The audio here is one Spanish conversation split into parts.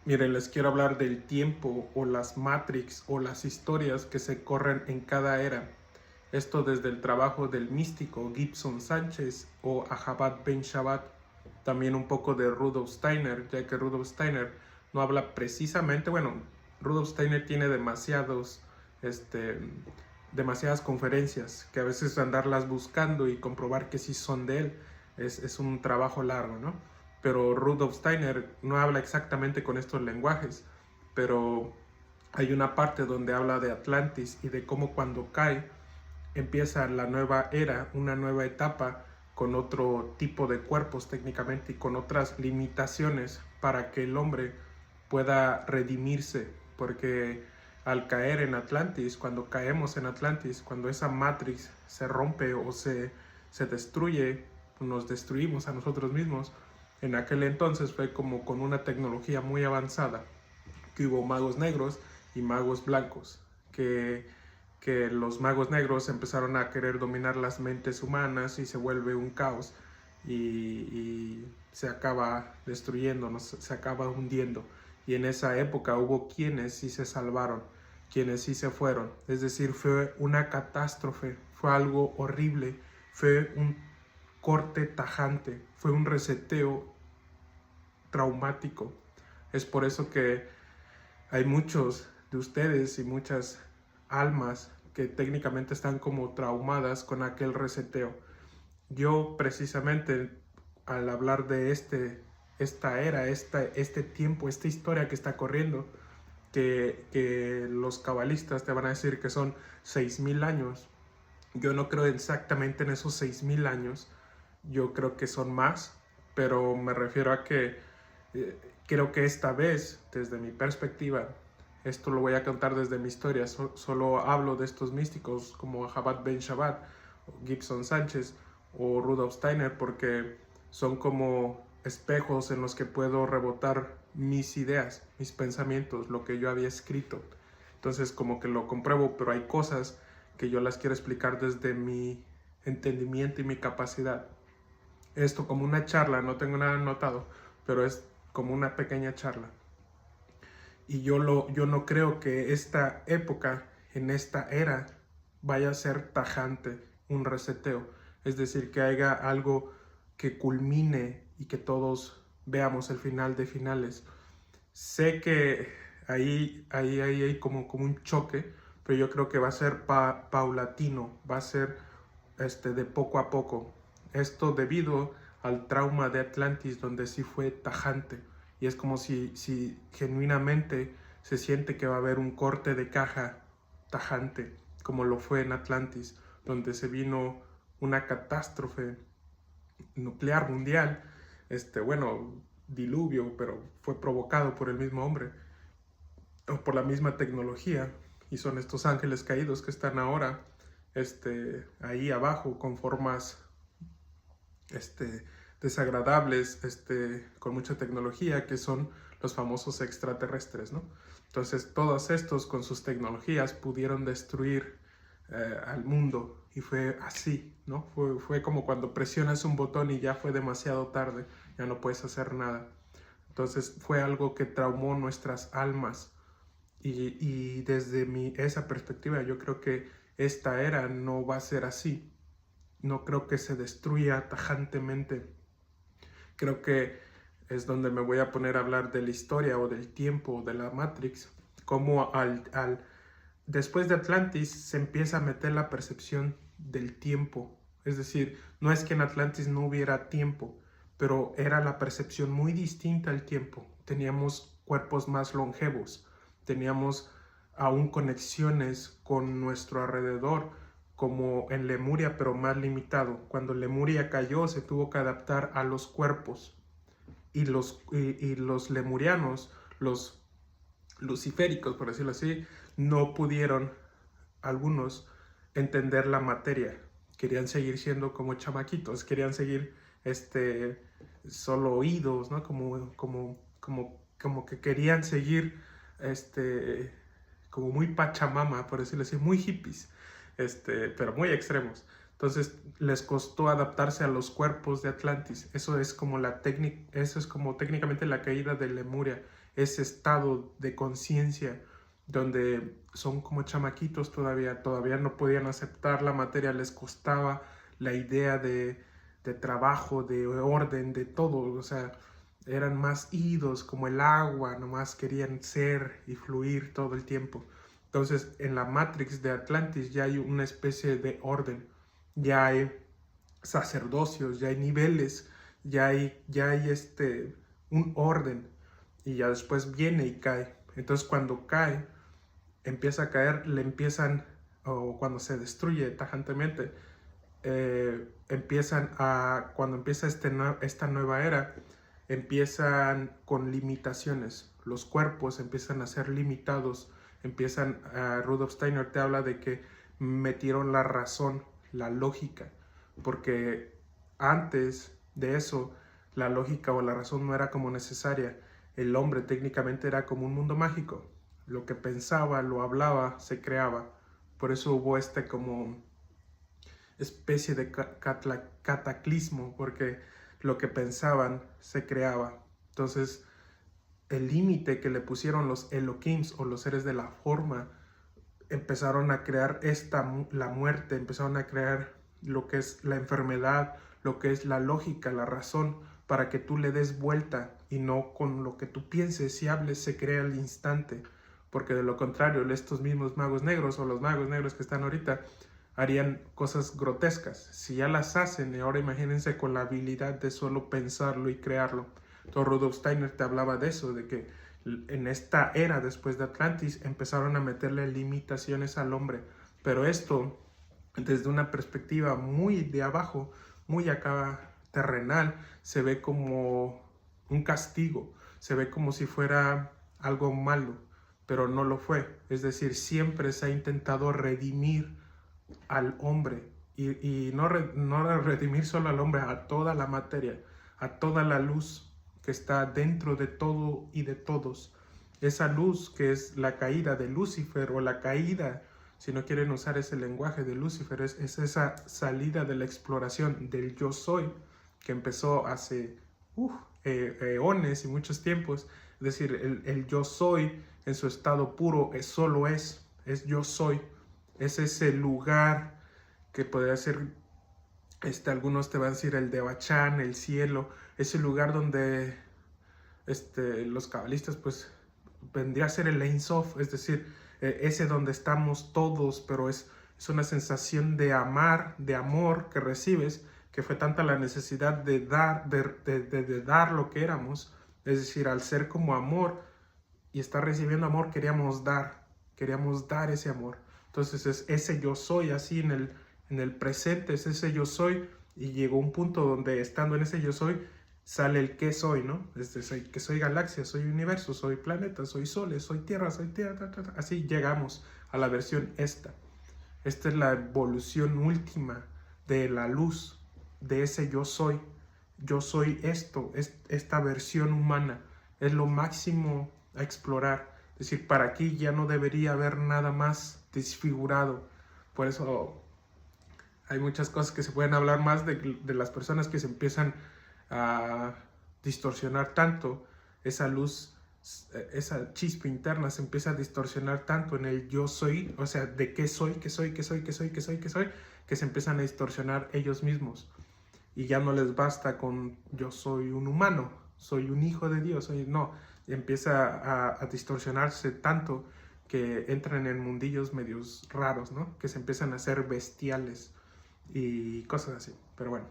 Miren, les quiero hablar del tiempo o las matrix o las historias que se corren en cada era. Esto desde el trabajo del místico Gibson Sánchez o Ahabat Ben Shabbat, también un poco de Rudolf Steiner, ya que Rudolf Steiner no habla precisamente, bueno, Rudolf Steiner tiene este, demasiadas conferencias que a veces andarlas buscando y comprobar que sí son de él es un trabajo largo, ¿no? Pero Rudolf Steiner no habla exactamente con estos lenguajes, pero hay una parte donde habla de Atlantis y de cómo cuando cae empieza la nueva era, una nueva etapa con otro tipo de cuerpos técnicamente y con otras limitaciones para que el hombre pueda redimirse, porque al caer en Atlantis, cuando caemos en Atlantis, cuando esa Matrix se rompe o se destruye, nos destruimos a nosotros mismos. En aquel entonces fue como con una tecnología muy avanzada, que hubo magos negros y magos blancos, que los magos negros empezaron a querer dominar las mentes humanas y se vuelve un caos y se acaba destruyendo, se acaba hundiendo. Y en esa época hubo quienes sí se salvaron, quienes sí se fueron. Es decir, fue una catástrofe, fue algo horrible, fue un corte tajante, fue un reseteo traumático. Es por eso que hay muchos de ustedes y muchas almas que técnicamente están como traumadas con aquel reseteo. Yo precisamente al hablar de esta era, este tiempo, esta historia que está corriendo, que los cabalistas te van a decir que son 6000 años, yo no creo exactamente en esos 6000 años, yo creo que son más, pero me refiero a que creo que esta vez, desde mi perspectiva, esto lo voy a contar desde mi historia, solo hablo de estos místicos como Chabad Ben Shabbat, Gibson Sánchez o Rudolf Steiner, porque son como espejos en los que puedo rebotar mis ideas, mis pensamientos, lo que yo había escrito. Entonces como que lo compruebo, pero hay cosas que yo las quiero explicar desde mi entendimiento y mi capacidad. Esto como una charla, no tengo nada anotado, pero es como una pequeña charla. Y yo no creo que esta época, en esta era, vaya a ser tajante, un reseteo. Es decir, que haya algo que culmine y que todos veamos el final de finales. Sé que ahí hay como un choque, pero yo creo que va a ser paulatino, va a ser de poco a poco. Esto debido al trauma de Atlantis, donde sí fue tajante. Y es como si genuinamente se siente que va a haber un corte de caja tajante, como lo fue en Atlantis, donde se vino una catástrofe nuclear mundial, bueno, diluvio, pero fue provocado por el mismo hombre, o por la misma tecnología, y son estos ángeles caídos que están ahora ahí abajo con formas desagradables, con mucha tecnología, que son los famosos extraterrestres, ¿no? Entonces todos estos con sus tecnologías pudieron destruir al mundo y fue así, ¿no? Fue como cuando presionas un botón y ya fue demasiado tarde, ya no puedes hacer nada. Entonces fue algo que traumó nuestras almas y desde esa perspectiva yo creo que esta era no va a ser así. No creo que se destruya tajantemente. Creo que es donde me voy a poner a hablar de la historia o del tiempo, de la Matrix, como después de Atlantis se empieza a meter la percepción del tiempo. Es decir, no es que en Atlantis no hubiera tiempo, pero era la percepción muy distinta al tiempo. Teníamos cuerpos más longevos, teníamos aún conexiones con nuestro alrededor, como en Lemuria, pero más limitado. Cuando Lemuria cayó, se tuvo que adaptar a los cuerpos. Y los lemurianos, los luciféricos, por decirlo así, no pudieron, algunos, entender la materia. Querían seguir siendo como chamaquitos, querían seguir solo oídos, ¿no? Como que querían seguir como muy pachamama, por decirlo así, muy hippies, pero muy extremos. Entonces les costó adaptarse a los cuerpos de Atlantis. Eso es como técnicamente la caída de Lemuria. ese estado de conciencia donde son como chamaquitos todavía no podían aceptar la materia, les costaba la idea de trabajo, de orden, de todo, o sea, eran más idos como el agua, nomás querían ser y fluir todo el tiempo. Entonces, en la Matrix de Atlantis ya hay una especie de orden, ya hay sacerdocios, ya hay niveles, ya hay un orden, y ya después viene y cae. Entonces, cuando cae, empieza a caer, o cuando se destruye tajantemente, cuando empieza esta nueva era, empiezan con limitaciones. Los cuerpos empiezan a ser limitados. Rudolf Steiner te habla de que metieron la razón, la lógica, porque antes de eso, la lógica o la razón no era como necesaria. El hombre técnicamente era como un mundo mágico. Lo que pensaba, lo hablaba, se creaba. Por eso hubo como especie de cataclismo, porque lo que pensaban se creaba. Entonces, el límite que le pusieron los Elohims o los seres de la forma, empezaron a crear la muerte, empezaron a crear lo que es la enfermedad, lo que es la lógica, la razón, para que tú le des vuelta y no con lo que tú pienses y hables se crea al instante. Porque de lo contrario, estos mismos magos negros o los magos negros que están ahorita harían cosas grotescas. Si ya las hacen, y ahora imagínense con la habilidad de solo pensarlo y crearlo. Entonces Rudolf Steiner te hablaba de eso, de que en esta era después de Atlantis empezaron a meterle limitaciones al hombre. Pero esto, desde una perspectiva muy de abajo, muy acá terrenal, se ve como un castigo, se ve como si fuera algo malo, pero no lo fue. Es decir, siempre se ha intentado redimir al hombre, y no redimir solo al hombre, a toda la materia, a toda la luz que está dentro de todo y de todos. Esa luz que es la caída de Lucifer, o la caída, si no quieren usar ese lenguaje de Lucifer, es esa salida de la exploración del yo soy, que empezó hace eones y muchos tiempos. Es decir, el yo soy en su estado puro solo es yo soy. Es ese lugar que podría ser, algunos te van a decir el Devachan, el cielo, ese lugar donde los cabalistas pues vendría a ser el Ein Sof, es decir, ese donde estamos todos, pero es una sensación de amor que recibes, que fue tanta la necesidad de dar, de dar lo que éramos, es decir, al ser como amor y estar recibiendo amor, queríamos dar ese amor. Entonces es ese yo soy, así en el presente, es ese yo soy, y llegó un punto donde estando en ese yo soy, sale el qué soy, ¿no? Que soy galaxia, soy universo, soy planeta, soy soles, soy tierra, así llegamos a la versión esta. Esta es la evolución última de la luz, de ese yo soy. Yo soy esto, esta versión humana, es lo máximo a explorar. Es decir, para aquí ya no debería haber nada más desfigurado. Por eso hay muchas cosas que se pueden hablar más de las personas que se empiezan a distorsionar tanto. Esa luz, esa chispa interna se empieza a distorsionar tanto en el yo soy, o sea, de qué soy, que se empiezan a distorsionar ellos mismos. Y ya no les basta con yo soy un humano, soy un hijo de Dios, no, empieza a distorsionarse tanto que entran en mundillos medios raros, ¿no? Que se empiezan a hacer bestiales y cosas así, pero bueno.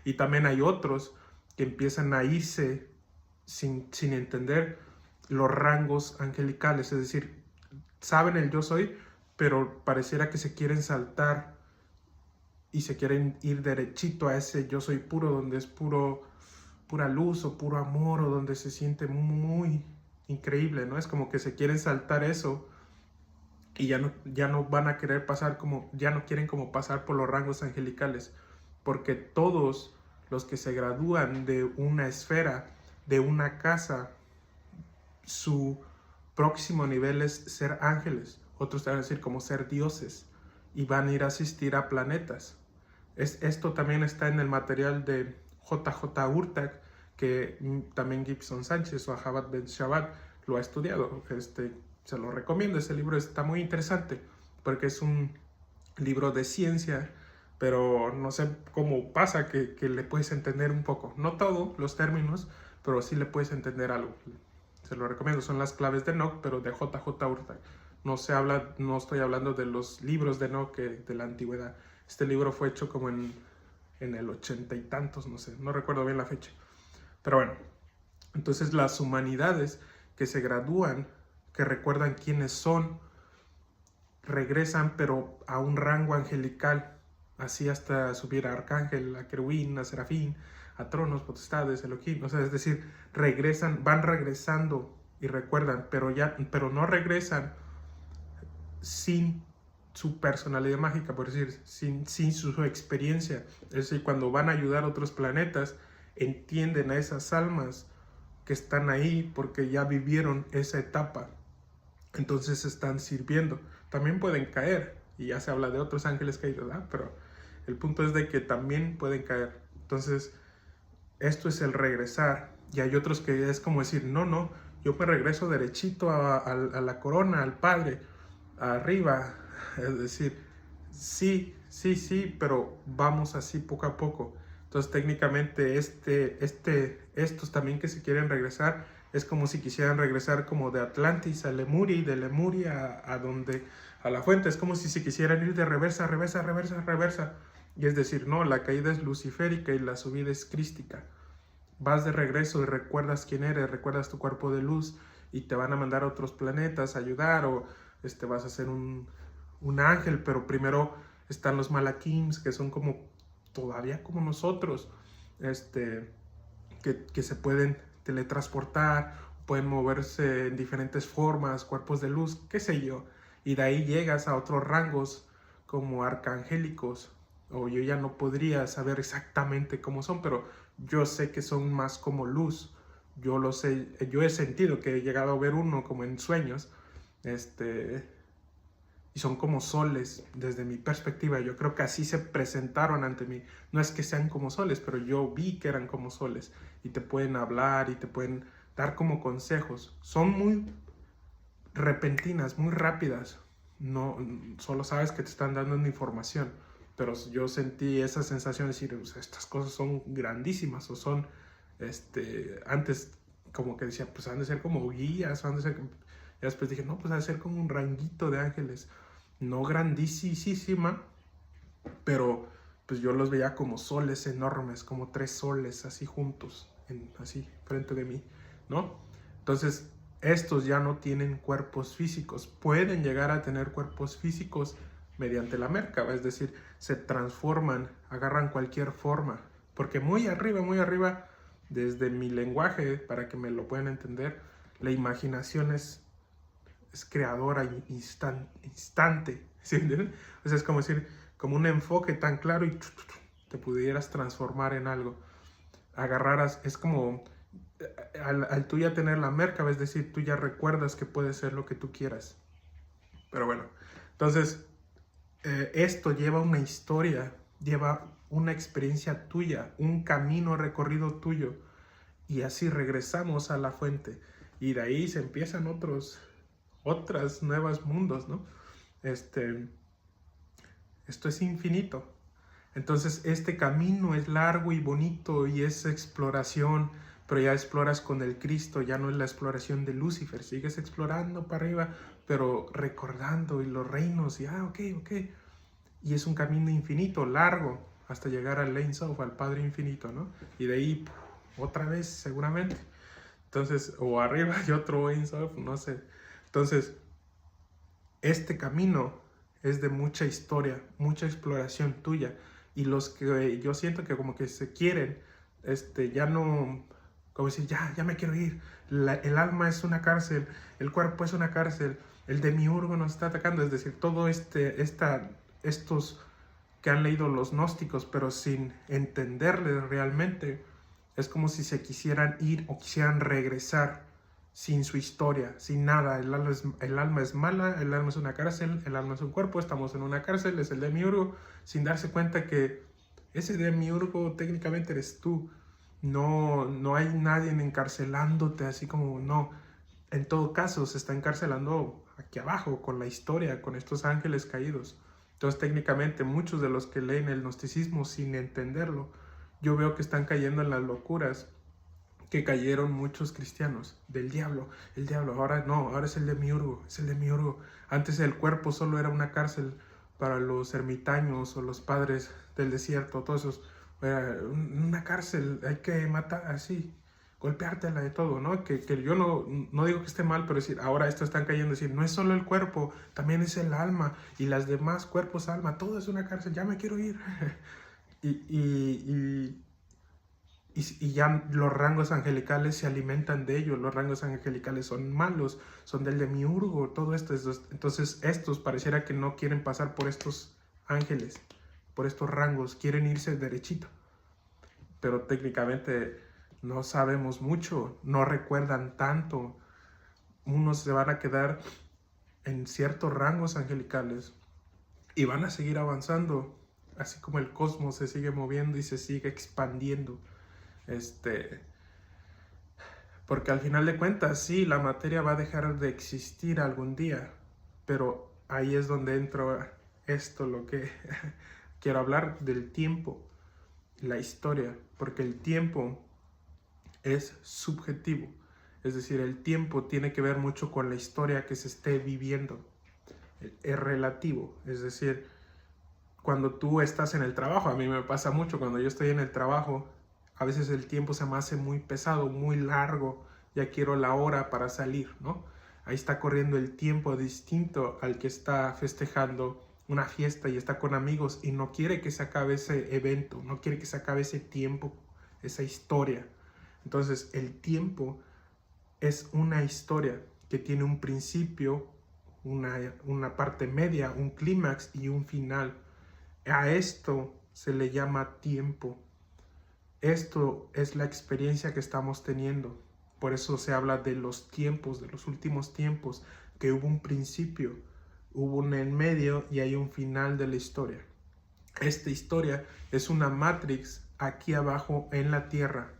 Y también hay otros que empiezan a irse sin entender los rangos angelicales, es decir, saben el yo soy, pero pareciera que se quieren saltar y se quieren ir derechito a ese yo soy puro, donde es pura luz o puro amor, o donde se siente muy increíble, ¿no? Es como que se quieren saltar eso y ya no van a querer ya no quieren como pasar por los rangos angelicales, porque todos los que se gradúan de una esfera, de una casa, su próximo nivel es ser ángeles, otros te van a decir como ser dioses, y van a ir a asistir a planetas. Esto también está en el material de JJ Urtak, que también Gibson Sánchez o Ahabat Ben Shabbat lo ha estudiado. Se lo recomiendo, ese libro está muy interesante porque es un libro de ciencia, pero no sé cómo pasa que le puedes entender un poco, no todos los términos, pero sí le puedes entender algo. Se lo recomiendo, son las claves de Enoch, pero de J.J. Hurta. No estoy hablando de los libros de Enoch de la antigüedad. Este libro fue hecho como en el 80 y tantos, no sé, no recuerdo bien la fecha. Pero bueno, entonces las humanidades que se gradúan, que recuerdan quiénes son, regresan pero a un rango angelical, así hasta subir a arcángel, a querubín, a serafín, a tronos, potestades, Elohim, o sea, es decir, van regresando y recuerdan, pero no regresan sin su personalidad mágica, por decir, sin su experiencia. Es decir, cuando van a ayudar a otros planetas, entienden a esas almas que están ahí porque ya vivieron esa etapa. Entonces están sirviendo. También pueden caer, y ya se habla de otros ángeles caídos, ¿verdad? Pero el punto es de que también pueden caer. Entonces, esto es el regresar. Y hay otros que es como decir, no, yo me regreso derechito a la corona, al Padre, arriba. Es decir, sí, pero vamos así poco a poco. Entonces, técnicamente, estos también que se quieren regresar, es como si quisieran regresar como de Atlantis a Lemuria y de Lemuria a la fuente. Es como si se quisieran ir de reversa. Y es decir, no, la caída es luciférica y la subida es crística. Vas de regreso y recuerdas quién eres, recuerdas tu cuerpo de luz y te van a mandar a otros planetas a ayudar, o vas a ser un ángel, pero primero están los malaquims, que son como todavía como nosotros, que se pueden teletransportar, pueden moverse en diferentes formas, cuerpos de luz, qué sé yo, y de ahí llegas a otros rangos como arcangélicos, o yo ya no podría saber exactamente cómo son, pero yo sé que son más como luz. Yo lo sé, yo he sentido que he llegado a ver uno como en sueños, y son como soles desde mi perspectiva. Yo creo que así se presentaron ante mí. No es que sean como soles, pero yo vi que eran como soles y te pueden hablar y te pueden dar como consejos. Son muy repentinas, muy rápidas. No, solo sabes que te están dando una información, pero yo sentí esa sensación de decir, o sea, estas cosas son grandísimas, o son, antes como que decía, pues han de ser como guías, han de ser, y después dije, no, pues ha de ser como un ranguito de ángeles, no grandísima, pero pues yo los veía como soles enormes, como 3 soles así juntos, así frente de mí, ¿no? Entonces, estos ya no tienen cuerpos físicos, pueden llegar a tener cuerpos físicos mediante la Merkaba, es decir, se transforman, agarran cualquier forma, porque muy arriba, desde mi lenguaje, para que me lo puedan entender, la imaginación es creadora instante, ¿sí entienden? O sea, es como decir, como un enfoque tan claro y te pudieras transformar en algo, agarraras, es como al tú ya tener la Merkaba, es decir, tú ya recuerdas que puede ser lo que tú quieras. Pero bueno, entonces esto lleva una historia, lleva una experiencia tuya, un camino recorrido tuyo, y así regresamos a la fuente, y de ahí se empiezan otras nuevos mundos, ¿no? Esto es infinito. Entonces este camino es largo y bonito y es exploración, pero ya exploras con el Cristo, ya no es la exploración de Lucifer, sigues explorando para arriba, pero recordando y los reinos, y ok. Y es un camino infinito, largo, hasta llegar al Ein Sof, al Padre Infinito, ¿no? Y de ahí, otra vez, seguramente. Entonces, o arriba hay otro Ein Sof, no sé. Entonces, este camino es de mucha historia, mucha exploración tuya. Y los que yo siento que como que se quieren, ya no, como decir, ya me quiero ir. El alma es una cárcel, el cuerpo es una cárcel, el demiurgo nos está atacando. Es decir, todo estos que han leído los gnósticos, pero sin entenderles realmente, es como si se quisieran ir o quisieran regresar sin su historia, sin nada. El alma es mala, el alma es una cárcel, el alma es un cuerpo, estamos en una cárcel, es el demiurgo, sin darse cuenta que ese demiurgo técnicamente eres tú. No hay nadie encarcelándote, así como, no. En todo caso, se está encarcelando aquí abajo con la historia, con estos ángeles caídos. Entonces, técnicamente, muchos de los que leen el gnosticismo sin entenderlo, yo veo que están cayendo en las locuras que cayeron muchos cristianos del diablo. El diablo, ahora no, ahora es el demiurgo, es el demiurgo. Antes el cuerpo solo era una cárcel para los ermitaños o los padres del desierto, todos esos. Una cárcel, hay que matar así, golpeártela de todo, ¿no? Que yo no digo que esté mal, pero decir, ahora esto están cayendo, decir, no es solo el cuerpo, también es el alma y las demás cuerpos, alma, todo es una cárcel, ya me quiero ir. Y ya los rangos angelicales se alimentan de ellos, los rangos angelicales son malos, son del demiurgo, todo esto. Entonces estos pareciera que no quieren pasar por estos ángeles, por estos rangos, quieren irse derechito. Pero técnicamente no sabemos mucho, no recuerdan tanto. Unos se van a quedar en ciertos rangos angelicales y van a seguir avanzando, así como el cosmos se sigue moviendo y se sigue expandiendo. Porque al final de cuentas, sí, la materia va a dejar de existir algún día, pero ahí es donde entra esto, lo que quiero hablar del tiempo, la historia, porque el tiempo es subjetivo, es decir, el tiempo tiene que ver mucho con la historia que se esté viviendo, es relativo, es decir, cuando tú estás en el trabajo, a mí me pasa mucho cuando yo estoy en el trabajo, a veces el tiempo se me hace muy pesado, muy largo, ya quiero la hora para salir, ¿no? Ahí está corriendo el tiempo distinto al que está festejando una fiesta y está con amigos y no quiere que se acabe ese evento, no quiere que se acabe ese tiempo, esa historia. Entonces el tiempo es una historia que tiene un principio, una parte media, un clímax y un final. A esto se le llama tiempo. Esto es la experiencia que estamos teniendo. Por eso se habla de los tiempos, de los últimos tiempos, que hubo un principio, hubo un en medio y hay un final de la historia. Esta historia es una matrix aquí abajo en la tierra,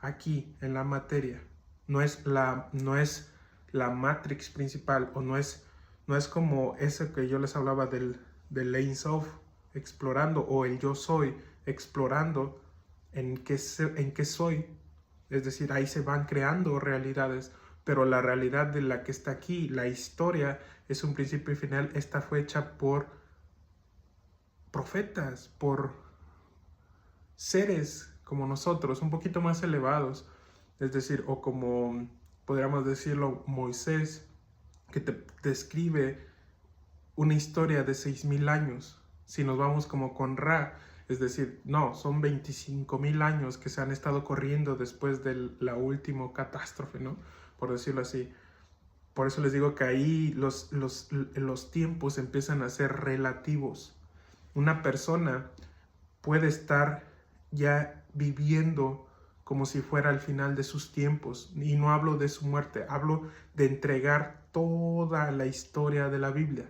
aquí en la materia. No es la matrix principal o no es como ese que yo les hablaba del Ein Sof explorando o el yo soy explorando en qué soy, es decir, ahí se van creando realidades, pero la realidad de la que está aquí, la historia, es un principio y final. Esta fue hecha por profetas, por seres como nosotros, un poquito más elevados, es decir, o como podríamos decirlo, Moisés, que te describe una historia de 6,000 años. Si nos vamos como con Ra, es decir, no, son 25,000 años que se han estado corriendo después de la última catástrofe, ¿no? Por decirlo así. Por eso les digo que ahí los tiempos empiezan a ser relativos. Una persona puede estar ya viviendo como si fuera el final de sus tiempos. Y no hablo de su muerte, hablo de entregar toda la historia de la Biblia.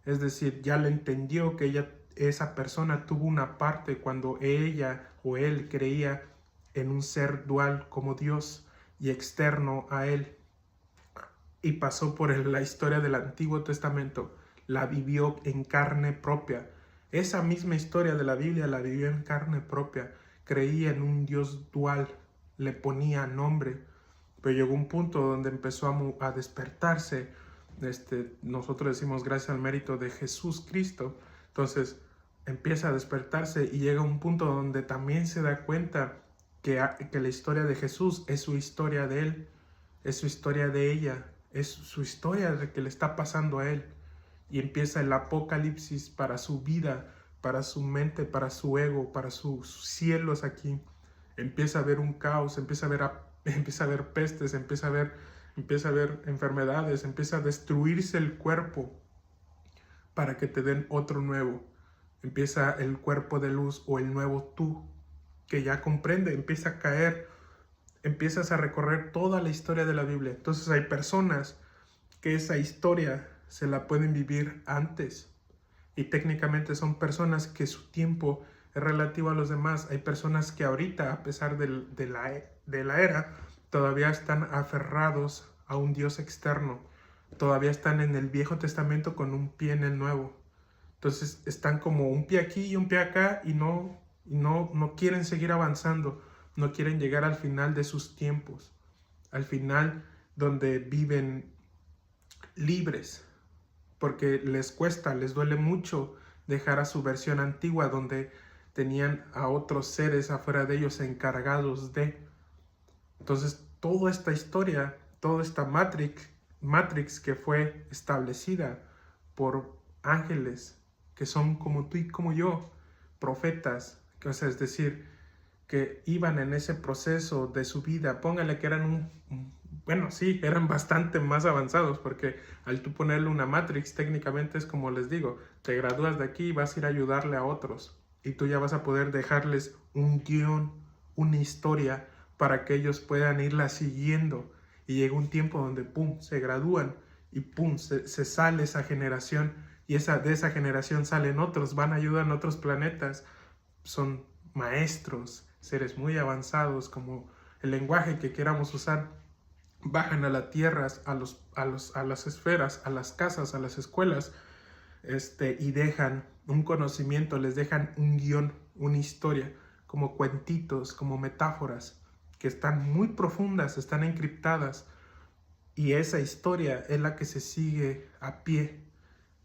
Es decir, ya le entendió que esa persona tuvo una parte cuando ella o él creía en un ser dual como Dios y externo a él. Y pasó por la historia del Antiguo Testamento, la vivió en carne propia. Esa misma historia de la Biblia la vivió en carne propia. Creía en un Dios dual, le ponía nombre, pero llegó un punto donde empezó a despertarse. Nosotros decimos gracias al mérito de Jesús Cristo. Entonces empieza a despertarse y llega un punto donde también se da cuenta que la historia de Jesús es su historia de él, es su historia de ella, es su historia de que le está pasando a él. Y empieza el apocalipsis para su vida, para su mente, para su ego, para sus cielos aquí. Empieza a haber un caos, empieza a haber pestes, empieza a haber enfermedades, empieza a destruirse el cuerpo para que te den otro nuevo. Empieza el cuerpo de luz o el nuevo tú, que ya comprende, empieza a caer, empiezas a recorrer toda la historia de la Biblia. Entonces hay personas que esa historia se la pueden vivir antes y técnicamente son personas que su tiempo es relativo a los demás. Hay personas que ahorita, a pesar de la era, todavía están aferrados a un Dios externo. Todavía están en el Viejo Testamento con un pie en el Nuevo. Entonces están como un pie aquí y un pie acá y no quieren seguir avanzando, no quieren llegar al final de sus tiempos, al final donde viven libres, porque les cuesta, les duele mucho dejar a su versión antigua donde tenían a otros seres afuera de ellos encargados de. Entonces toda esta historia, toda esta Matrix que fue establecida por ángeles que son como tú y como yo, profetas, o sea, es decir, que iban en ese proceso de su vida. Póngale que eran bueno, sí, eran bastante más avanzados, porque al tú ponerle una Matrix, técnicamente es como les digo, te gradúas de aquí y vas a ir a ayudarle a otros, y tú ya vas a poder dejarles un guión, una historia, para que ellos puedan irla siguiendo, y llega un tiempo donde, pum, se gradúan, y pum, se sale esa generación, y de esa generación salen otros, van a ayudar en otros planetas, son maestros, seres muy avanzados, como el lenguaje que queramos usar, bajan a la tierra, a las esferas, a las casas, a las escuelas, y dejan un conocimiento, les dejan un guión, una historia, como cuentitos, como metáforas, que están muy profundas, están encriptadas, y esa historia es la que se sigue a pie,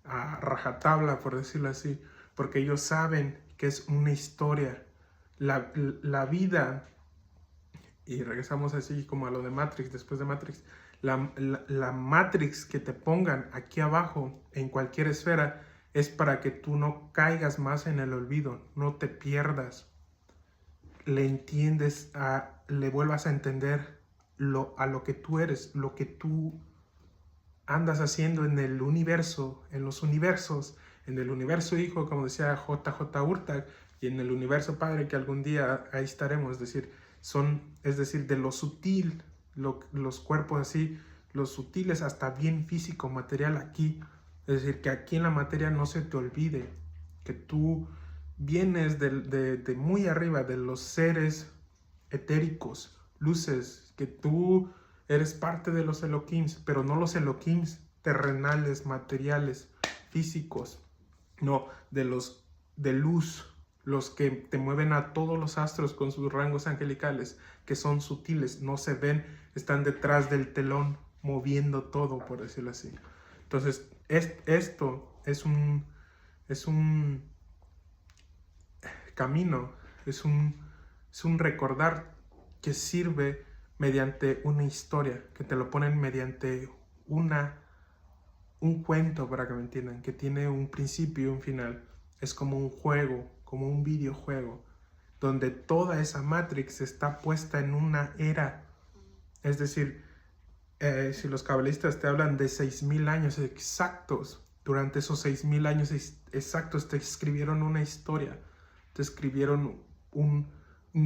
a rajatabla, por decirlo así, porque ellos saben que es una historia. La vida, y regresamos así como a lo de Matrix, después de Matrix, la Matrix que te pongan aquí abajo en cualquier esfera es para que tú no caigas más en el olvido, no te pierdas, le entiendes, le vuelvas a entender a lo que tú eres, lo que tú andas haciendo en el universo, en los universos, en el universo Hijo, como decía JJ Hurtag, y en el universo Padre, que algún día ahí estaremos, es decir, de lo sutil, los cuerpos así, los sutiles hasta bien físico, material aquí, es decir, que aquí en la materia no se te olvide, que tú vienes de muy arriba, de los seres etéricos, luces, que tú eres parte de los Elohims, pero no los Elohims terrenales, materiales, físicos, no, de los de luz, los que te mueven a todos los astros con sus rangos angelicales, que son sutiles, no se ven, están detrás del telón, moviendo todo, por decirlo así. Entonces, esto es un camino, es un recordar que sirve mediante una historia, que te lo ponen mediante un cuento, para que me entiendan, que tiene un principio y un final. Es como un juego, como un videojuego, donde toda esa Matrix está puesta en una era. Es decir, si los cabalistas te hablan de 6,000 años exactos, durante esos 6,000 años exactos te escribieron una historia, te escribieron un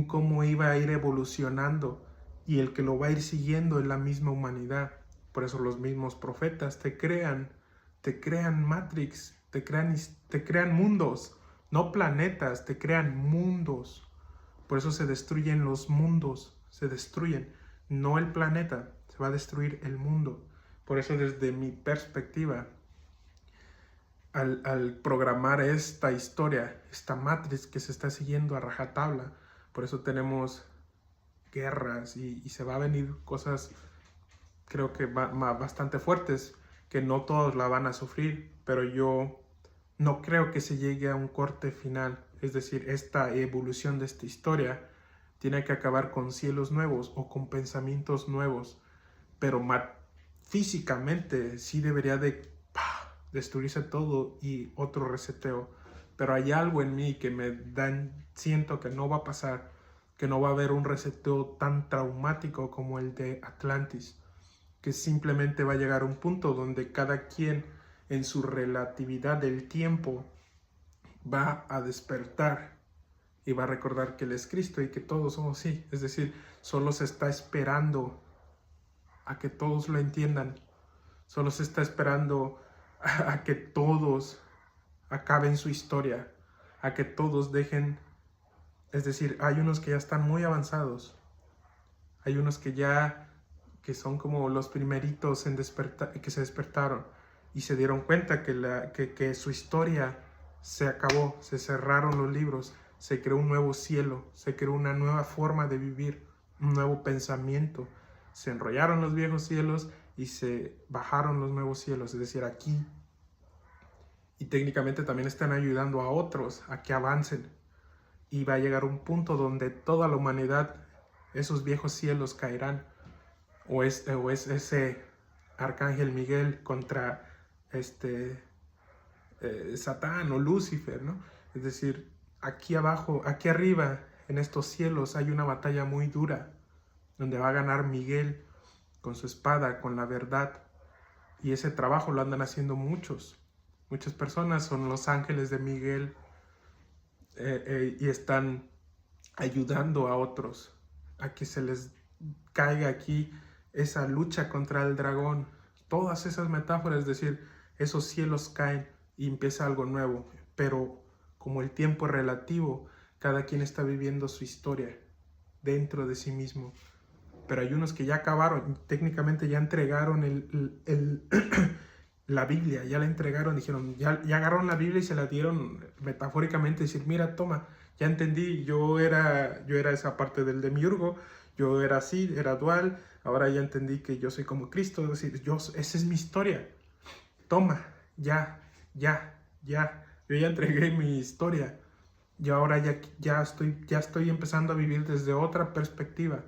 cómo iba a ir evolucionando, y el que lo va a ir siguiendo es la misma humanidad. Por eso los mismos profetas te crean Matrix, te crean mundos, no planetas, te crean mundos. Por eso se destruyen los mundos, se destruyen, no el planeta, se va a destruir el mundo. Por eso, desde mi perspectiva, al programar esta historia, esta Matrix que se está siguiendo a rajatabla, por eso tenemos guerras y se va a venir cosas, creo que bastante fuertes, que no todos la van a sufrir, pero yo no creo que se llegue a un corte final. Es decir, esta evolución de esta historia tiene que acabar con cielos nuevos o con pensamientos nuevos, pero físicamente sí debería de destruirse todo y otro reseteo. Pero hay algo en mí que siento que no va a pasar, que no va a haber un reseteo tan traumático como el de Atlantis, que simplemente va a llegar a un punto donde cada quien en su relatividad del tiempo va a despertar y va a recordar que Él es Cristo y que todos somos así. Es decir, solo se está esperando a que todos lo entiendan. Solo se está esperando a que todos acaben su historia, a que todos dejen. Es decir, hay unos que ya están muy avanzados, hay unos que que son como los primeritos en que se despertaron y se dieron cuenta que su historia se acabó, se cerraron los libros, se creó un nuevo cielo, se creó una nueva forma de vivir, un nuevo pensamiento. Se enrollaron los viejos cielos y se bajaron los nuevos cielos, es decir, aquí. Y técnicamente también están ayudando a otros a que avancen. Y va a llegar un punto donde toda la humanidad, esos viejos cielos caerán. O es ese arcángel Miguel contra Satán o Lucifer, ¿no? Es decir, aquí abajo, aquí arriba, en estos cielos hay una batalla muy dura, donde va a ganar Miguel con su espada, con la verdad. Y ese trabajo lo andan haciendo muchas personas, son los ángeles de Miguel, y están ayudando a otros a que se les caiga aquí esa lucha contra el dragón. Todas esas metáforas, es decir, esos cielos caen y empieza algo nuevo, pero como el tiempo es relativo, cada quien está viviendo su historia dentro de sí mismo. Pero hay unos que ya acabaron, técnicamente ya entregaron la Biblia, ya la entregaron, dijeron, ya agarraron la Biblia y se la dieron metafóricamente, decir, mira, toma, ya entendí, yo era esa parte del demiurgo, yo era así, era dual, ahora ya entendí que yo soy como Cristo, es decir, esa es mi historia, toma, yo ya entregué mi historia, y ahora ya estoy empezando a vivir desde otra perspectiva.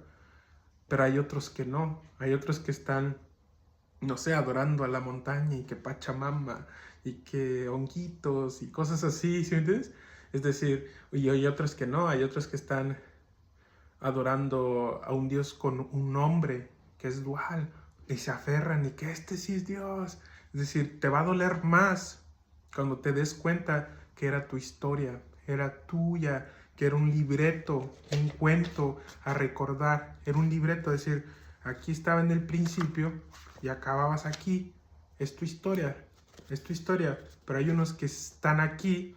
Pero hay otros que no, hay otros que están, no sé, adorando a la montaña y que Pachamama y que honguitos y cosas así, ¿sí me entiendes? Es decir, y hay otros que no, hay otros que están adorando a un Dios con un nombre que es dual y se aferran y que este sí es Dios. Es decir, te va a doler más cuando te des cuenta que era tu historia, era tuya, que era un libreto, un cuento a recordar, era un libreto, es decir, aquí estaba en el principio y acababas aquí, es tu historia, pero hay unos que están aquí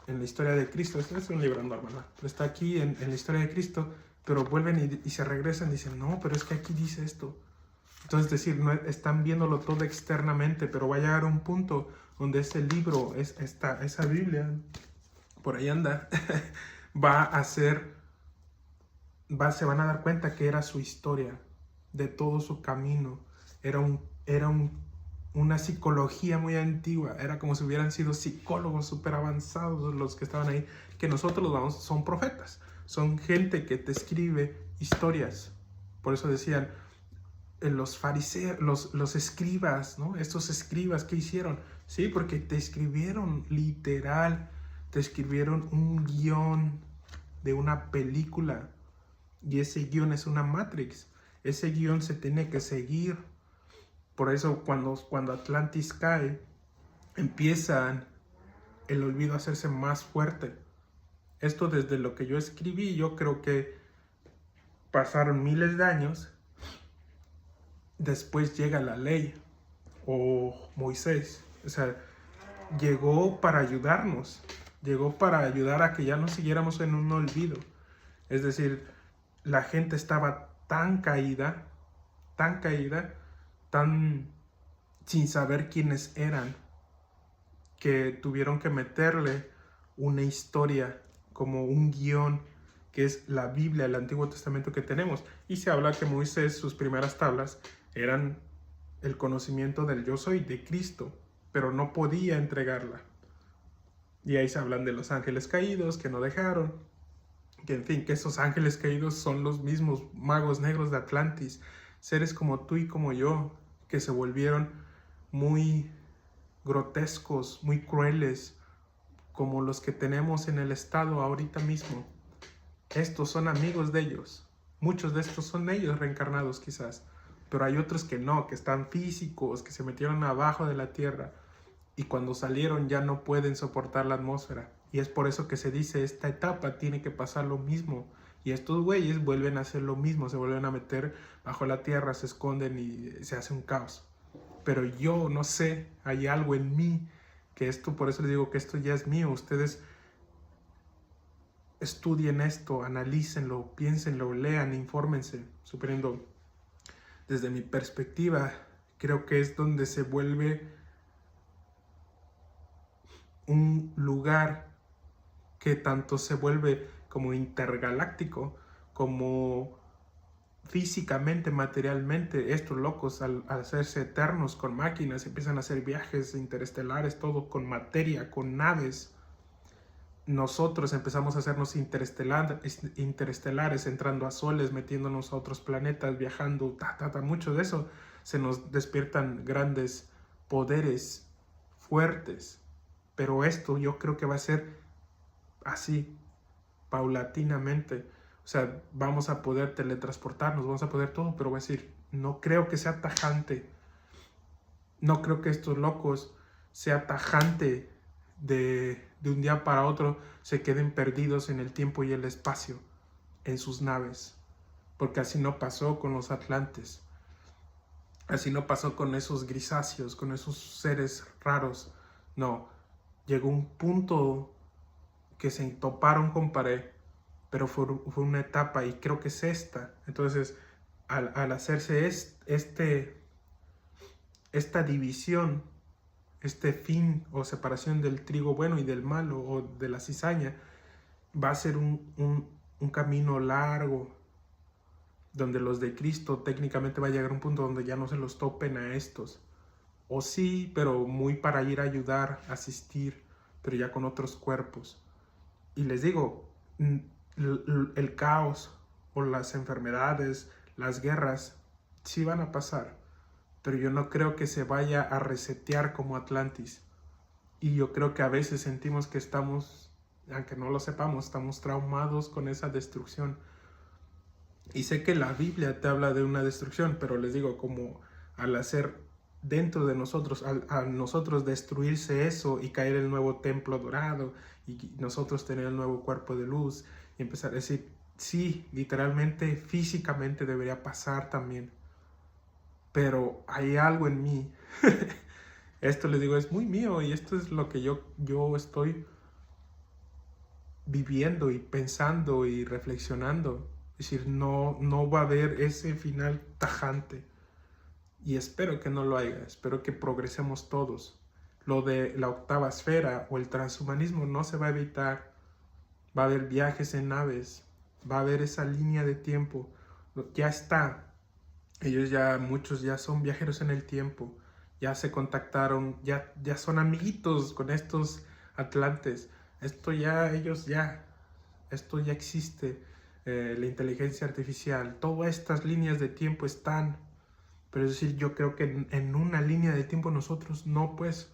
en la historia de Cristo, esto es un libro normal, ¿no? Está aquí en la historia de Cristo, pero vuelven y se regresan y dicen, no, pero es que aquí dice esto. Entonces, es decir, no están viéndolo todo externamente, pero va a llegar un punto donde ese libro, esa Biblia, por ahí anda, se van a dar cuenta que era su historia, de todo su camino, era una psicología muy antigua, era como si hubieran sido psicólogos súper avanzados los que estaban ahí, que nosotros son profetas, son gente que te escribe historias. Por eso decían, los fariseos, los escribas, ¿no? Estos escribas, ¿qué hicieron? Sí, porque te escribieron literal, te escribieron un guión de una película, y ese guión es una Matrix, ese guión se tiene que seguir. Por eso cuando Atlantis cae, empieza el olvido a hacerse más fuerte. Esto desde lo que yo escribí, yo creo que pasaron miles de años, después llega la ley, o Moisés, o sea, llegó para ayudarnos, llegó para ayudar a que ya no siguiéramos en un olvido. Es decir, la gente estaba tan caída, tan sin saber quiénes eran, que tuvieron que meterle una historia como un guión, que es la Biblia, el Antiguo Testamento que tenemos. Y se habla que Moisés, sus primeras tablas, eran el conocimiento del yo soy, de Cristo, pero no podía entregarla. Y ahí se hablan de los ángeles caídos que no dejaron, que en fin, que esos ángeles caídos son los mismos magos negros de Atlantis, seres como tú y como yo, que se volvieron muy grotescos, muy crueles, como los que tenemos en el estado ahorita mismo. Estos son amigos de ellos, muchos de estos son ellos reencarnados quizás, pero hay otros que no, que están físicos, que se metieron abajo de la tierra y cuando salieron ya no pueden soportar la atmósfera. Y es por eso que se dice, esta etapa tiene que pasar lo mismo. Y estos güeyes vuelven a hacer lo mismo, se vuelven a meter bajo la tierra, se esconden y se hace un caos. Pero yo no sé, hay algo en mí que esto, por eso les digo que esto ya es mío. Ustedes estudien esto, analícenlo, piénsenlo, lean, infórmense, suponiendo Desde mi perspectiva, creo que es donde se vuelve un lugar que tanto se vuelve como intergaláctico, como físicamente, materialmente. Estos locos al hacerse eternos con máquinas empiezan a hacer viajes interestelares, todo con materia, con naves. Nosotros empezamos a hacernos interestelares, entrando a soles, metiéndonos a otros planetas, viajando, mucho de eso. Se nos despiertan grandes poderes fuertes, pero esto yo creo que va a ser así, paulatinamente. O sea, vamos a poder teletransportarnos, vamos a poder todo, pero voy a decir, no creo que sea tajante. No creo que estos locos sea tajante de un día para otro se queden perdidos en el tiempo y el espacio, en sus naves. Porque así no pasó con los atlantes. Así no pasó con esos grisáceos, con esos seres raros. No, llegó un punto que se toparon con pared, pero fue una etapa y creo que es esta. Entonces, al hacerse esta división, este fin o separación del trigo bueno y del malo, o de la cizaña, va a ser un camino largo, donde los de Cristo técnicamente va a llegar a un punto donde ya no se los topen a estos. O sí, pero muy para ir a ayudar, asistir, pero ya con otros cuerpos. Y les digo, el caos o las enfermedades, las guerras, sí van a pasar, pero yo no creo que se vaya a resetear como Atlantis. Y yo creo que a veces sentimos que estamos, aunque no lo sepamos, estamos traumados con esa destrucción. Y sé que la Biblia te habla de una destrucción, pero les digo, como al hacer dentro de nosotros, al nosotros destruirse eso y caer el nuevo templo dorado y nosotros tener el nuevo cuerpo de luz y empezar a decir, sí, literalmente, físicamente debería pasar también, pero hay algo en mí. Esto les digo, es muy mío y esto es lo que yo estoy viviendo y pensando y reflexionando. Es decir, no va a haber ese final tajante. Y espero que no lo haya, espero que progresemos todos. Lo de la octava esfera o el transhumanismo no se va a evitar. Va a haber viajes en naves, va a haber esa línea de tiempo. Ya está. Ellos ya, muchos ya son viajeros en el tiempo. Ya se contactaron, ya son amiguitos con estos atlantes. Esto ya existe. La inteligencia artificial, todas estas líneas de tiempo están. Pero es decir, yo creo que en una línea de tiempo nosotros no, pues,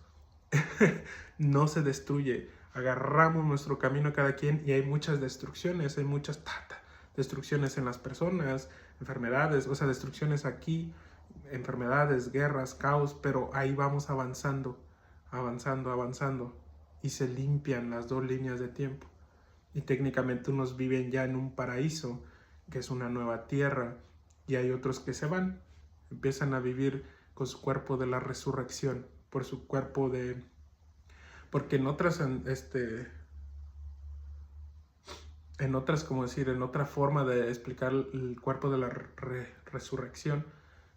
no se destruye. Agarramos nuestro camino cada quien y hay muchas destrucciones, hay muchas destrucciones en las personas, enfermedades, o sea, destrucciones aquí, enfermedades, guerras, caos, pero ahí vamos avanzando, avanzando, avanzando y se limpian las dos líneas de tiempo. Y técnicamente unos viven ya en un paraíso, que es una nueva tierra, y hay otros que se van, empiezan a vivir con su cuerpo de la resurrección, por su cuerpo de... Porque en otras, como decir, en otra forma de explicar el cuerpo de la resurrección,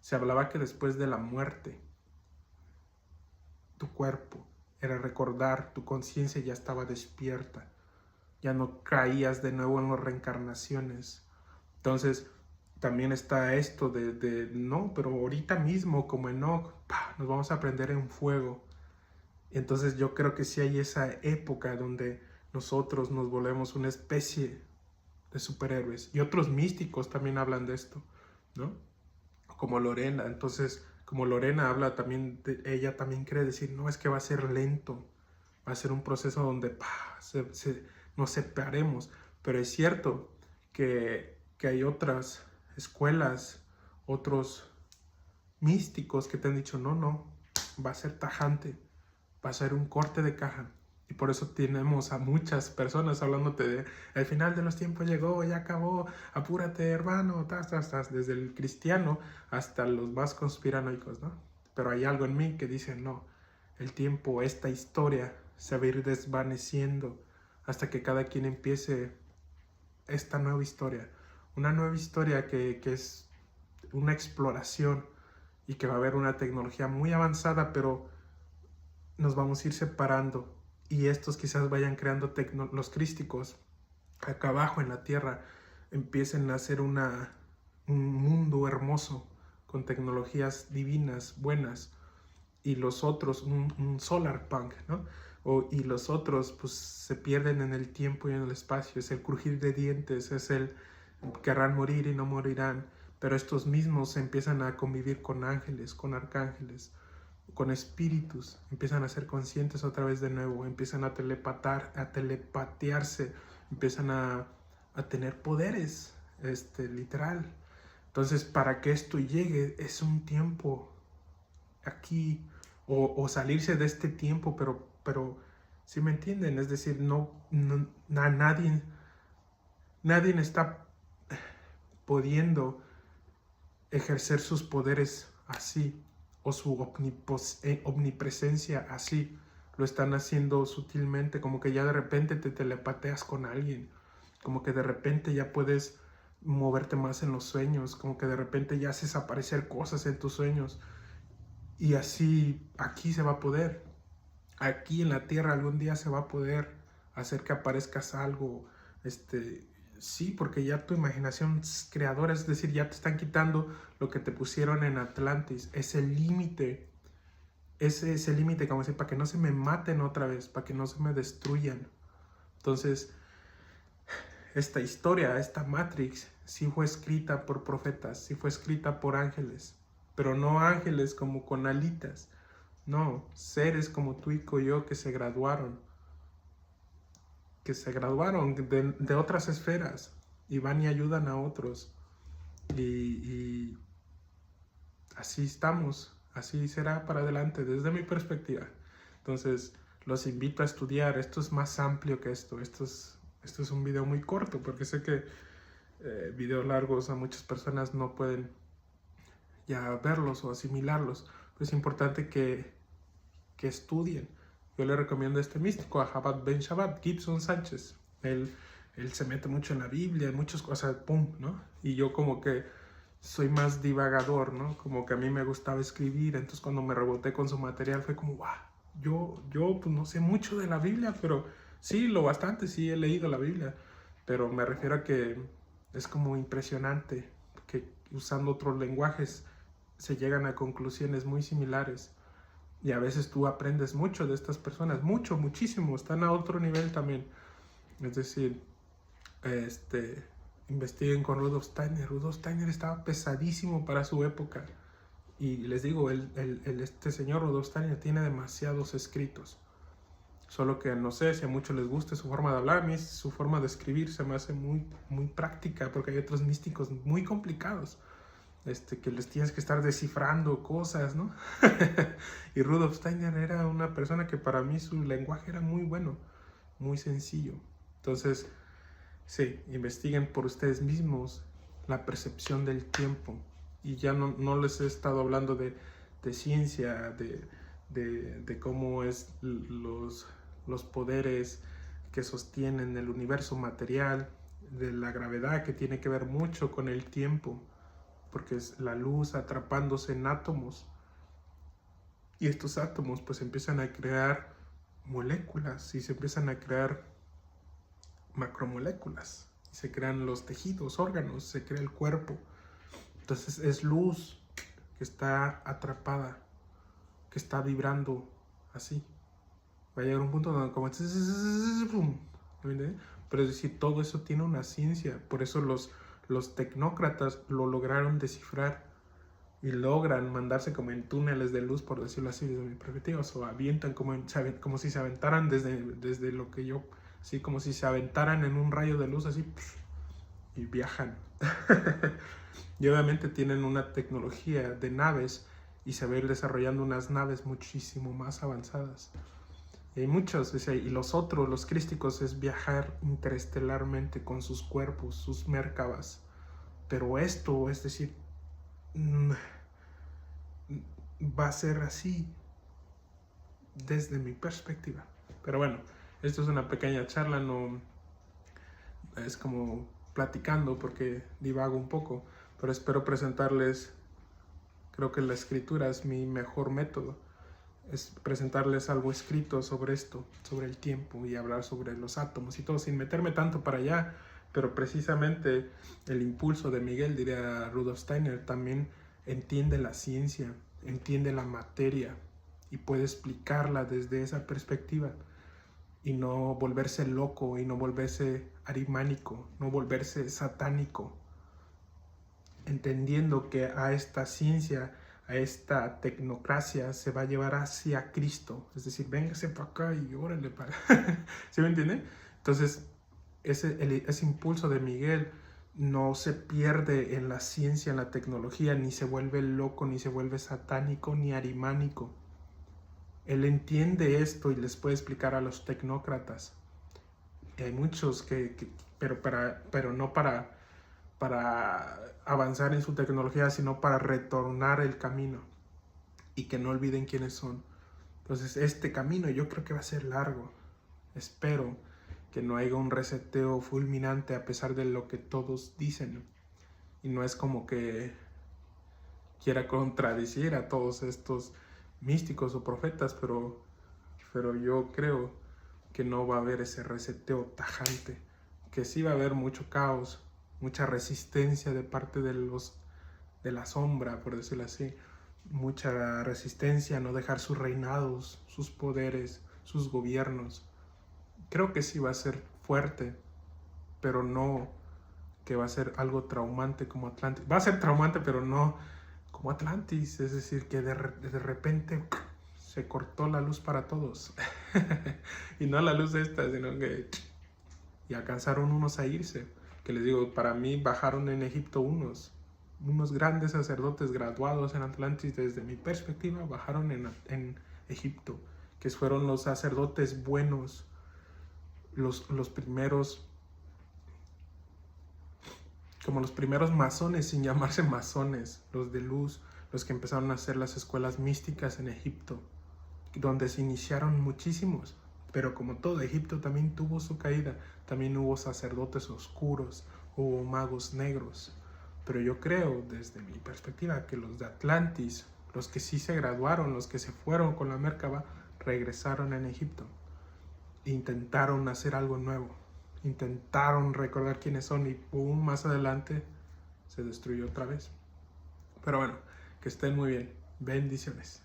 se hablaba que después de la muerte, tu cuerpo era recordar, tu conciencia ya estaba despierta, ya no caías de nuevo en las reencarnaciones. Entonces, también está esto no, pero ahorita mismo, como Enoch, nos vamos a prender en fuego. Entonces yo creo que sí hay esa época donde nosotros nos volvemos una especie de superhéroes. Y otros místicos también hablan de esto, ¿no? Como Lorena. Entonces, como Lorena habla también, ella también quiere decir, no, es que va a ser lento. Va a ser un proceso donde nos separemos. Pero es cierto que hay otras escuelas, otros místicos que te han dicho, no, va a ser tajante, va a ser un corte de caja. Y por eso tenemos a muchas personas hablándote de, el final de los tiempos llegó, ya acabó, apúrate hermano, desde el cristiano hasta los más conspiranoicos, ¿no? Pero hay algo en mí que dice, no, el tiempo, esta historia se va a ir desvaneciendo hasta que cada quien empiece esta nueva historia. Una nueva historia que es una exploración y que va a haber una tecnología muy avanzada, pero nos vamos a ir separando y estos quizás vayan creando los crísticos acá abajo en la tierra empiecen a hacer un mundo hermoso con tecnologías divinas, buenas, y los otros, un solar punk, ¿no? Y los otros pues se pierden en el tiempo y en el espacio, es el crujir de dientes, es el querrán morir y no morirán, pero estos mismos empiezan a convivir con ángeles, con arcángeles, con espíritus, empiezan a ser conscientes otra vez de nuevo, empiezan a telepatearse, empiezan a tener poderes, literal. Entonces, para que esto llegue es un tiempo aquí, o salirse de este tiempo, pero ¿sí me entienden? Es decir, nadie está pudiendo ejercer sus poderes así, o su omnipresencia así. Lo están haciendo sutilmente, como que ya de repente te telepateas con alguien, como que de repente ya puedes moverte más en los sueños, como que de repente ya haces aparecer cosas en tus sueños. Y así aquí se va a poder, aquí en la tierra algún día se va a poder hacer que aparezcas algo, sí, porque ya tu imaginación creadora, es decir, ya te están quitando lo que te pusieron en Atlantis, ese límite, ese límite, como decir, para que no se me maten otra vez, para que no se me destruyan. Entonces, esta historia, esta Matrix, sí fue escrita por profetas, sí fue escrita por ángeles, pero no ángeles como con alitas, no, seres como tú y yo que se graduaron de otras esferas y van y ayudan a otros. Y así estamos, así será para adelante desde mi perspectiva. Entonces, los invito a estudiar. Esto es más amplio que esto. Esto es un video muy corto porque sé que videos largos a muchas personas no pueden ya verlos o asimilarlos. Pero es importante que estudien. Yo le recomiendo a este místico, a Chabad Ben Shabbat, Gibson Sánchez. Él se mete mucho en la Biblia, en muchas cosas, pum, ¿no? Y yo como que soy más divagador, ¿no? Como que a mí me gustaba escribir, entonces cuando me reboté con su material fue como, wow, yo pues no sé mucho de la Biblia, pero sí, lo bastante, sí he leído la Biblia, pero me refiero a que es como impresionante que usando otros lenguajes se llegan a conclusiones muy similares. Y a veces tú aprendes mucho de estas personas, muchísimo, están a otro nivel también. Es decir, investiguen con Rudolf Steiner. Rudolf Steiner estaba pesadísimo para su época. Y les digo, este señor Rudolf Steiner tiene demasiados escritos. Solo que no sé si a muchos les guste su forma de hablar, a mí su forma de escribir se me hace muy, muy práctica, porque hay otros místicos muy complicados. Que les tienes que estar descifrando cosas, ¿no? Y Rudolf Steiner era una persona que para mí su lenguaje era muy bueno, muy sencillo. Entonces, sí, investiguen por ustedes mismos la percepción del tiempo. Y ya no les he estado hablando de ciencia, de cómo es los poderes que sostienen el universo material, de la gravedad que tiene que ver mucho con el tiempo, porque es la luz atrapándose en átomos y estos átomos pues empiezan a crear moléculas y se empiezan a crear macromoléculas, se crean los tejidos, órganos, se crea el cuerpo. Entonces es luz que está atrapada, que está vibrando así. Va a llegar un punto donde como pero es decir, todo eso tiene una ciencia, por eso los tecnócratas lo lograron descifrar y logran mandarse como en túneles de luz, por decirlo así, desde mi perspectiva, o avientan como si se aventaran desde lo que yo, así como si se aventaran en un rayo de luz así, y viajan. Y obviamente tienen una tecnología de naves y se va a ir desarrollando unas naves muchísimo más avanzadas. Y hay muchos, y los crísticos es viajar interestelarmente con sus cuerpos, sus Merkabas. Pero esto, es decir, va a ser así desde mi perspectiva. Pero bueno, esto es una pequeña charla, no es como platicando porque divago un poco, pero espero presentarles, creo que la escritura es mi mejor método, es presentarles algo escrito sobre esto, sobre el tiempo y hablar sobre los átomos y todo, sin meterme tanto para allá, pero precisamente el impulso de Miguel, diría Rudolf Steiner, también entiende la ciencia, entiende la materia y puede explicarla desde esa perspectiva y no volverse loco y no volverse arimánico, no volverse satánico, entendiendo que a esta ciencia, a esta tecnocracia se va a llevar hacia Cristo, es decir, véngase para acá y órale para... ¿Sí me entiende? Entonces, ese impulso de Miguel no se pierde en la ciencia, en la tecnología, ni se vuelve loco, ni se vuelve satánico, ni arimánico. Él entiende esto y les puede explicar a los tecnócratas. Y hay muchos pero no para avanzar en su tecnología, sino para retornar el camino y que no olviden quiénes son. Entonces, este camino yo creo que va a ser largo. Espero que no haya un reseteo fulminante a pesar de lo que todos dicen. Y no es como que quiera contradecir a todos estos místicos o profetas, pero yo creo que no va a haber ese reseteo tajante, que sí va a haber mucho caos, mucha resistencia de parte de la sombra, por decirlo así, mucha resistencia a no dejar sus reinados, sus poderes, sus gobiernos. Creo que sí va a ser fuerte, pero no que va a ser algo traumante como Atlantis. Va a ser traumante, pero no como Atlantis, es decir, que de repente se cortó la luz para todos. Y no la luz esta, sino que... Y alcanzaron unos a irse. Que les digo, para mí bajaron en Egipto unos grandes sacerdotes graduados en Atlantis, desde mi perspectiva, bajaron en Egipto, que fueron los sacerdotes buenos, los primeros, como los primeros masones, sin llamarse masones, los de luz, los que empezaron a hacer las escuelas místicas en Egipto, donde se iniciaron muchísimos. Pero como todo, Egipto también tuvo su caída, también hubo sacerdotes oscuros, hubo magos negros. Pero yo creo, desde mi perspectiva, que los de Atlantis, los que sí se graduaron, los que se fueron con la Merkaba, regresaron en Egipto. Intentaron hacer algo nuevo, intentaron recordar quiénes son y pum, más adelante se destruyó otra vez. Pero bueno, que estén muy bien. Bendiciones.